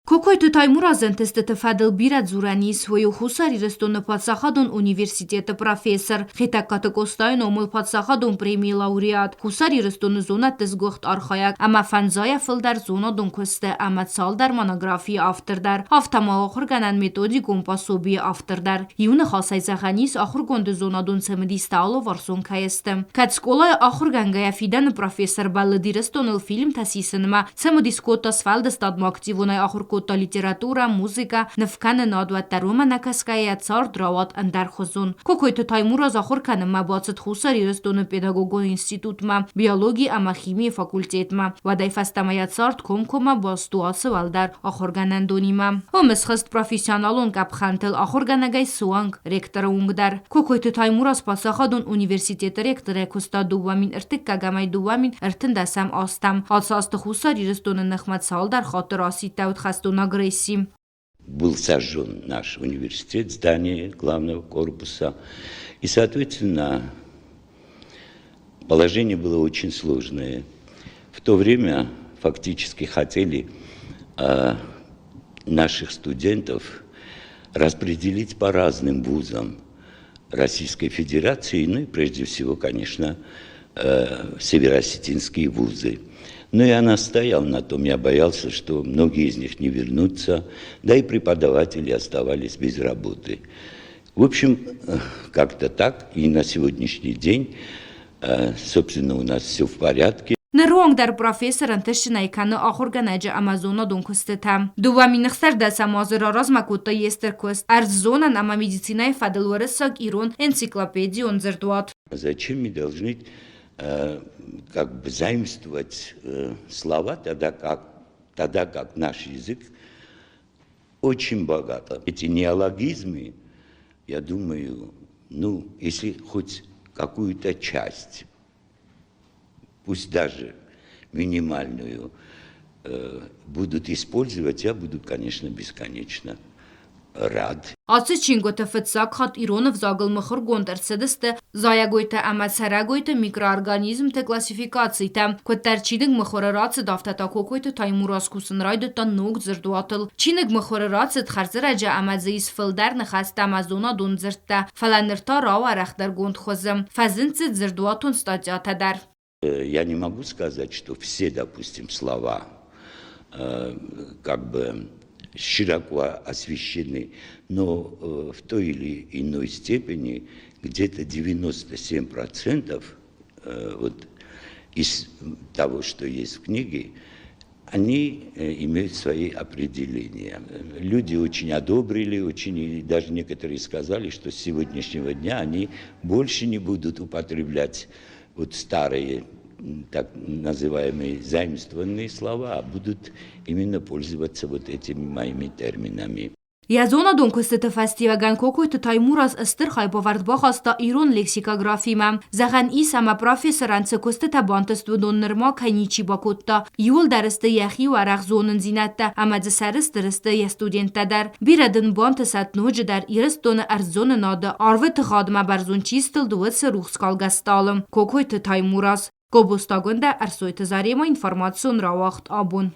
Какой-то таймуразен тестete Fadil Birad Zurani свою хусари рестон подсахадон университета профессор. Хитаккаты костайн омыл подсахадон премии лауреат. Хусари рестон зона тезгохт архаяк. Ама фанзая филдар зона дон косте ама цал дар монографии автордар. Автама ахыр ганан методи компасоби автордар. Юна хасай заханис ахыр гонды зона дон семедистаало варсон каестем. Катсколай ахыр гангая фидан профессор баллади рестон фильм тасисенма. Семедискота сфалда стадма активунай ахыр Кота литература, музыка, навкана надватта романа каская цар драват андархозун. Какой-то таймура захоркана мабацет хусари рестон педагогон институтма, биологии ама химии факультетма. Вадай фастамая царт комкома бастуасы валдар ахорганандонима. Омесхаст профессионалон капхантел ахорганагай суанг ректора унгдар. Какой-то таймура спасахадон университет ректора коста дувамин иртиккагамай дувамин иртиндасам астам. Асаст хусари рестон нахмат салдар хатыр аситаут агрессии. Был сожжен наш университет, здание главного корпуса. И, соответственно, положение было очень сложное. В то время фактически хотели наших студентов распределить по разным вузам Российской Федерации, ну и прежде всего, конечно, североосетинские вузы. Но я настоял на том, я боялся, что многие из них не вернутся, да и преподаватели оставались без работы. В общем, как-то так, и на сегодняшний день, собственно, у нас все в порядке. Нерунг дар профессор антешина иканы ахорганаджа Амазона донкостетам. Дувамин хсарда самазра размакута естеркост. Арзона нама медицина и фаделуэрсак ирон энциклопедион зердуат. Зачем мы должны как бы заимствовать слова, тогда как наш язык очень богат. Эти неологизмы, я думаю, ну, если хоть какую-то часть, пусть даже минимальную, будут использовать, я буду, конечно, бесконечно рад. Ացիչինգոte ֆծակ խատ իրոնով զագլ մխր գոնտերցեդստը զայագոյտը ամացարագոյտը միկրոորգանիզմ թե կլասիֆիկացիյտը քոտերչինգ մխորարացը դավտատակոկոյտը թայմուրասկուսն ռայդը տան նոգ զրդուատլ չինգ մխորարացը թխարզրաջա ամազեիս ֆլդար նխաստ ամազոնա դուն զրտը ֆալանրտա ռավ արախդար գոնտխոզը фазинцы зрдуатун статья тадар. Я не могу сказать, что все, допустим, слова как бы широко освещены, но в той или иной степени где-то 97% вот из того, что есть в книге, они имеют свои определения. Люди очень одобрили, и даже некоторые сказали, что с сегодняшнего дня они больше не будут употреблять вот старые, так называемые заимствованные слова, а будут именно пользоваться вот этими моими терминами. Язона донкостete фестиваган какой-то таймураз стырхай бавардбахаста ирон лексикографима. Заган исама профессоранце костete бантесту доннерма каничи бакотта. Юл дарсте яхи варах зонын зинатта, амадзе сарыстырысты я студенттадар. Бирадын бантесат ножи дар ирыстон арзоны нады. Арвы тыхадма барзон чистыл дуэtse рухскалгасталым. Какой-то таймураз. Кобустагонда арсойты зарема информацион равахт абун.